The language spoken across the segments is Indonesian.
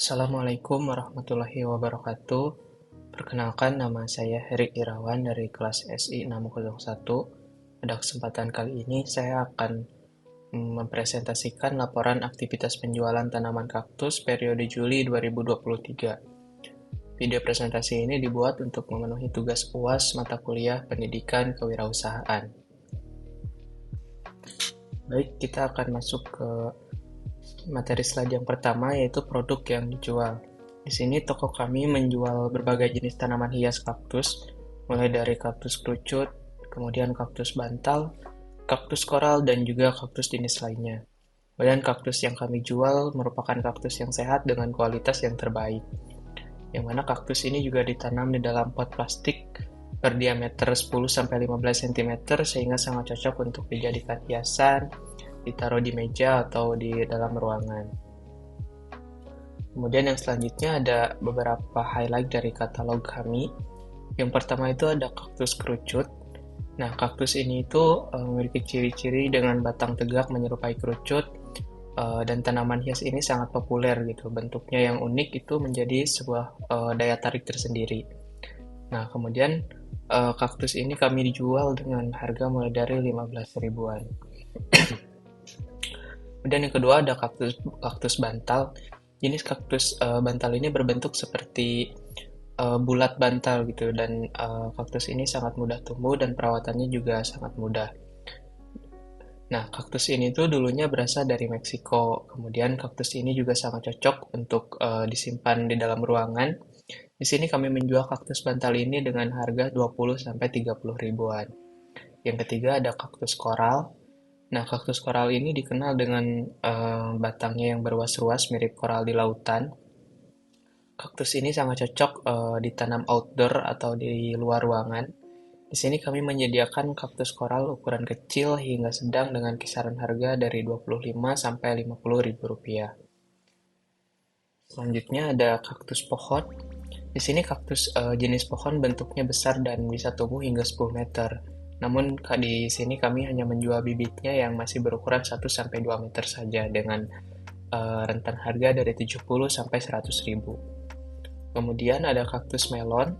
Assalamualaikum warahmatullahi wabarakatuh. Perkenalkan, nama saya Heri Irawan dari kelas SI 601. Pada kesempatan kali ini saya akan mempresentasikan laporan aktivitas penjualan tanaman kaktus periode Juli 2023. Video presentasi ini dibuat untuk memenuhi tugas UAS mata kuliah Pendidikan Kewirausahaan. Baik, kita akan masuk ke materi slide yang pertama, yaitu produk yang dijual. Di sini toko kami menjual berbagai jenis tanaman hias kaktus, mulai dari kaktus kerucut, kemudian kaktus bantal, kaktus koral, dan juga kaktus jenis lainnya. Kemudian kaktus yang kami jual merupakan kaktus yang sehat dengan kualitas yang terbaik. Yang mana kaktus ini juga ditanam di dalam pot plastik berdiameter 10-15 cm sehingga sangat cocok untuk dijadikan hiasan, ditaruh di meja atau di dalam ruangan. Kemudian yang selanjutnya ada beberapa highlight dari katalog kami. Yang pertama itu ada kaktus kerucut. Nah, kaktus ini itu memiliki ciri-ciri dengan batang tegak menyerupai kerucut, dan tanaman hias ini sangat populer gitu. Bentuknya yang unik itu menjadi sebuah daya tarik tersendiri. Nah, kemudian kaktus ini kami dijual dengan harga mulai dari 15 ribuan. Kemudian yang kedua ada kaktus bantal. Jenis kaktus bantal ini berbentuk seperti bulat bantal gitu, dan kaktus ini sangat mudah tumbuh dan perawatannya juga sangat mudah. Nah, kaktus ini tuh dulunya berasal dari Meksiko. Kemudian kaktus ini juga sangat cocok untuk disimpan di dalam ruangan. Di sini kami menjual kaktus bantal ini dengan harga 20-30 ribuan. Yang ketiga ada kaktus koral. Nah, kaktus koral ini dikenal dengan batangnya yang berruas-ruas mirip koral di lautan. Kaktus ini sangat cocok ditanam outdoor atau di luar ruangan. Di sini kami menyediakan kaktus koral ukuran kecil hingga sedang dengan kisaran harga dari 25 sampai 50 ribu rupiah. Selanjutnya ada kaktus pohon. Di sini kaktus jenis pohon bentuknya besar dan bisa tumbuh hingga 10 meter. Namun di sini kami hanya menjual bibitnya yang masih berukuran 1-2 meter saja dengan rentan harga dari 70 sampai 100 ribu. Kemudian ada kaktus melon.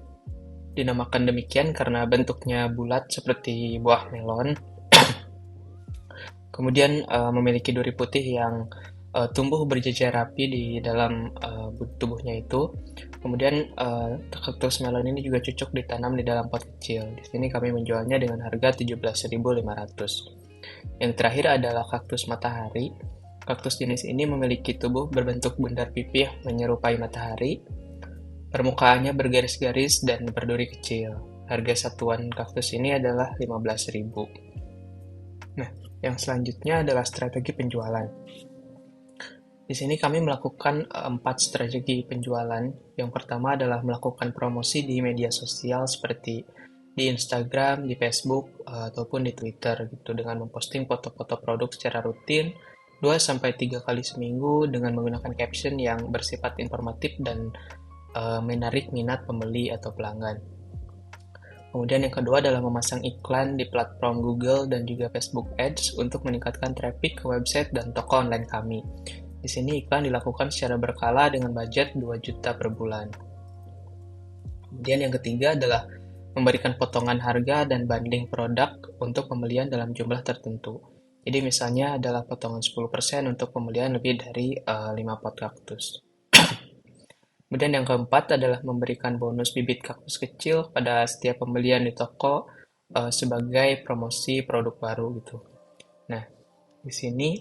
Dinamakan demikian karena bentuknya bulat seperti buah melon. Kemudian memiliki duri putih yang tumbuh berjejer rapi di dalam tubuhnya itu. Kemudian kaktus melon ini juga cocok ditanam di dalam pot kecil. Di sini kami menjualnya dengan harga 17.500. Yang terakhir adalah kaktus matahari. Kaktus jenis ini memiliki tubuh berbentuk bundar pipih menyerupai matahari. Permukaannya bergaris-garis dan berduri kecil. Harga satuan kaktus ini adalah 15.000. Nah, yang selanjutnya adalah strategi penjualan. Di sini kami melakukan 4 strategi penjualan. Yang pertama adalah melakukan promosi di media sosial seperti di Instagram, di Facebook, ataupun di Twitter gitu, dengan memposting foto-foto produk secara rutin 2-3 kali seminggu dengan menggunakan caption yang bersifat informatif dan menarik minat pembeli atau pelanggan. Kemudian yang kedua adalah memasang iklan di platform Google dan juga Facebook Ads untuk meningkatkan traffic ke website dan toko online kami. Di sini iklan dilakukan secara berkala dengan budget 2 juta per bulan. Kemudian yang ketiga adalah memberikan potongan harga dan banding produk untuk pembelian dalam jumlah tertentu. Jadi misalnya adalah potongan 10% untuk pembelian lebih dari 5 pot kaktus. Kemudian yang keempat adalah memberikan bonus bibit kaktus kecil pada setiap pembelian di toko sebagai promosi produk baru gitu. Nah, di sini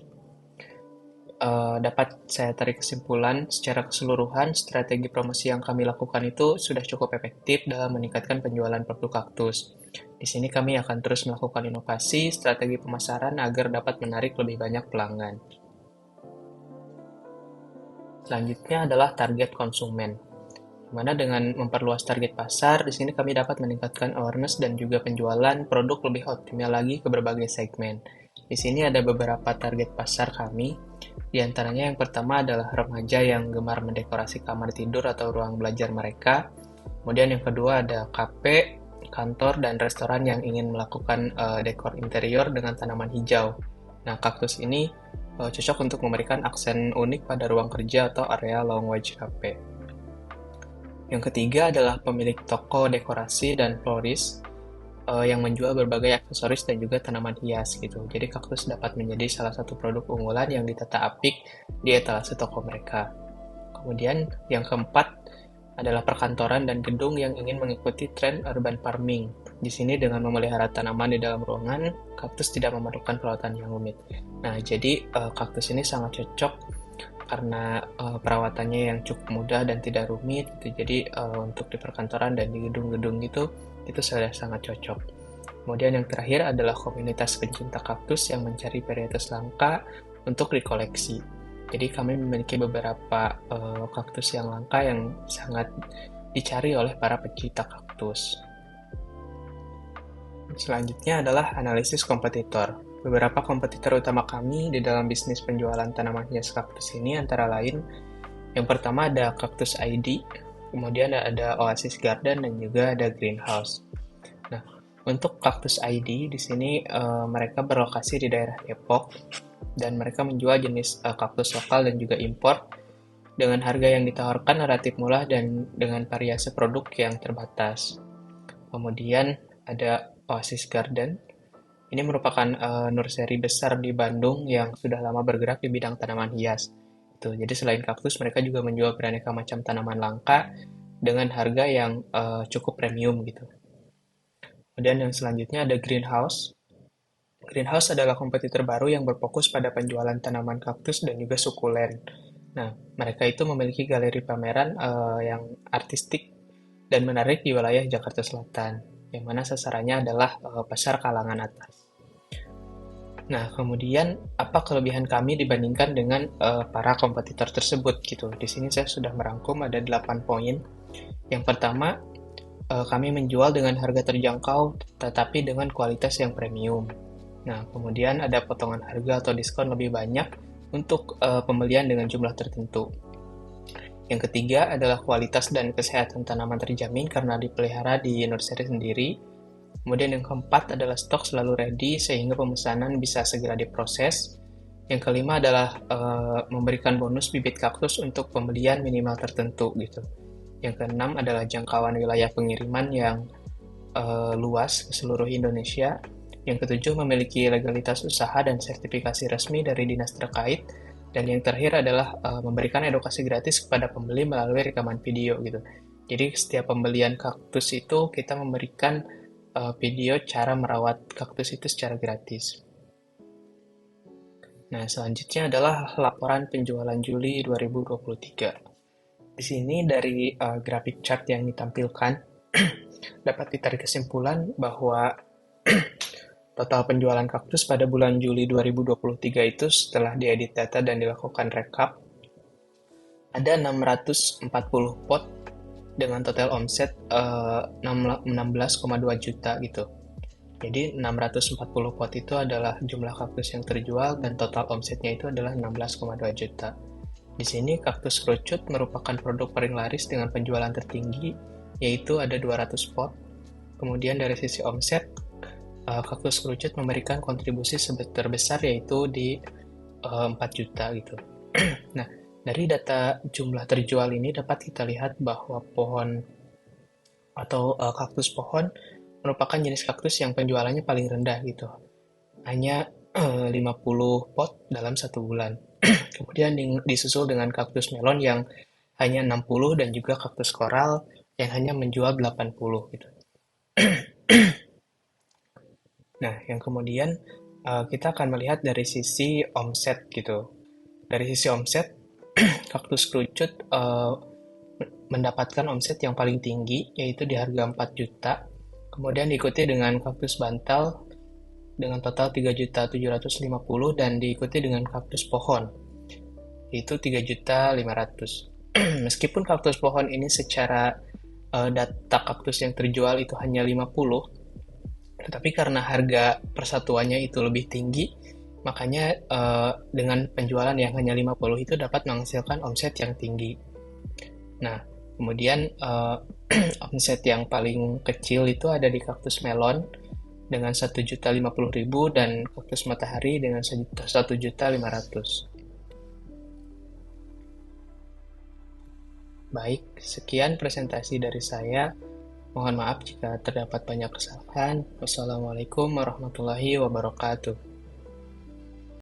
dapat saya tarik kesimpulan secara keseluruhan strategi promosi yang kami lakukan itu sudah cukup efektif dalam meningkatkan penjualan produk kaktus. Di sini kami akan terus melakukan inovasi strategi pemasaran agar dapat menarik lebih banyak pelanggan. Selanjutnya adalah target konsumen. Dimana dengan memperluas target pasar, di sini kami dapat meningkatkan awareness dan juga penjualan produk lebih optimal lagi ke berbagai segmen. Di sini ada beberapa target pasar kami. Di antaranya yang pertama adalah remaja yang gemar mendekorasi kamar tidur atau ruang belajar mereka. Kemudian yang kedua ada kafe, kantor, dan restoran yang ingin melakukan dekor interior dengan tanaman hijau. Nah, kaktus ini cocok untuk memberikan aksen unik pada ruang kerja atau area lounge cafe. Yang ketiga adalah pemilik toko dekorasi dan florist yang menjual berbagai aksesoris dan juga tanaman hias gitu. Jadi kaktus dapat menjadi salah satu produk unggulan yang ditata apik di etalase toko mereka. Kemudian yang keempat adalah perkantoran dan gedung yang ingin mengikuti tren urban farming. Di sini dengan memelihara tanaman di dalam ruangan, kaktus tidak memerlukan perawatan yang rumit. Nah, jadi kaktus ini sangat cocok karena perawatannya yang cukup mudah dan tidak rumit gitu. Jadi untuk di perkantoran dan di gedung-gedung itu sudah sangat cocok. Kemudian yang terakhir adalah komunitas pencinta kaktus yang mencari varietas langka untuk dikoleksi. Jadi kami memiliki beberapa kaktus yang langka yang sangat dicari oleh para pecinta kaktus. Selanjutnya adalah analisis kompetitor. Beberapa kompetitor utama kami di dalam bisnis penjualan tanaman hias kaktus ini antara lain, yang pertama ada Cactus ID, kemudian ada Oasis Garden, dan juga ada Greenhouse. Nah, untuk Cactus ID di sini mereka berlokasi di daerah Depok, dan mereka menjual jenis kaktus lokal dan juga impor dengan harga yang ditawarkan relatif murah dan dengan variasi produk yang terbatas. Kemudian ada Oasis Garden. Ini merupakan nursery besar di Bandung yang sudah lama bergerak di bidang tanaman hias. Jadi selain kaktus, mereka juga menjual beraneka macam tanaman langka dengan harga yang cukup premium gitu. Kemudian yang selanjutnya ada Greenhouse. Greenhouse adalah kompetitor baru yang berfokus pada penjualan tanaman kaktus dan juga sukulen. Nah, mereka itu memiliki galeri pameran yang artistik dan menarik di wilayah Jakarta Selatan, yang mana sasarannya adalah pasar kalangan atas. Nah, kemudian apa kelebihan kami dibandingkan dengan para kompetitor tersebut gitu. Di sini saya sudah merangkum ada 8 poin. Yang pertama, kami menjual dengan harga terjangkau tetapi dengan kualitas yang premium. Nah, kemudian ada potongan harga atau diskon lebih banyak untuk pembelian dengan jumlah tertentu. Yang ketiga adalah kualitas dan kesehatan tanaman terjamin karena dipelihara di nursery sendiri. Kemudian yang keempat adalah stok selalu ready sehingga pemesanan bisa segera diproses. Yang kelima adalah memberikan bonus bibit kaktus untuk pembelian minimal tertentu gitu. Yang keenam adalah jangkauan wilayah pengiriman yang luas ke seluruh Indonesia. Yang ketujuh memiliki legalitas usaha dan sertifikasi resmi dari dinas terkait. Dan yang terakhir adalah memberikan edukasi gratis kepada pembeli melalui rekaman video gitu. Jadi setiap pembelian kaktus itu kita memberikan video cara merawat kaktus itu secara gratis. Nah, selanjutnya adalah laporan penjualan Juli 2023. Di sini dari grafik chart yang ditampilkan dapat ditarik kesimpulan bahwa total penjualan kaktus pada bulan Juli 2023 itu setelah diedit data dan dilakukan rekap ada 640 pot dengan total omset 16,2 juta gitu. Jadi 640 pot itu adalah jumlah kaktus yang terjual dan total omsetnya itu adalah 16,2 juta. Di sini kaktus kerucut merupakan produk paling laris dengan penjualan tertinggi yaitu ada 200 pot. Kemudian dari sisi omset kaktus kerucut memberikan kontribusi terbesar yaitu di 4 juta gitu. Nah, dari data jumlah terjual ini dapat kita lihat bahwa pohon atau kaktus pohon merupakan jenis kaktus yang penjualannya paling rendah gitu. Hanya 50 pot dalam 1 bulan. Kemudian disusul dengan kaktus melon yang hanya 60 dan juga kaktus koral yang hanya menjual 80 gitu. Nah, yang kemudian kita akan melihat dari sisi omset gitu. Dari sisi omset, kaktus kerucut mendapatkan omset yang paling tinggi, yaitu di harga 4 juta. Kemudian diikuti dengan kaktus bantal dengan total 3.750 dan diikuti dengan kaktus pohon, yaitu 3.500. Meskipun kaktus pohon ini secara data kaktus yang terjual itu hanya 50, tetapi karena harga persatuannya itu lebih tinggi, makanya dengan penjualan yang hanya 50 itu dapat menghasilkan omset yang tinggi. Nah, kemudian omset yang paling kecil itu ada di kaktus melon dengan 1.050.000 dan kaktus matahari dengan 1.500.000. Baik, sekian presentasi dari saya. Mohon maaf jika terdapat banyak kesalahan. Wassalamualaikum warahmatullahi wabarakatuh.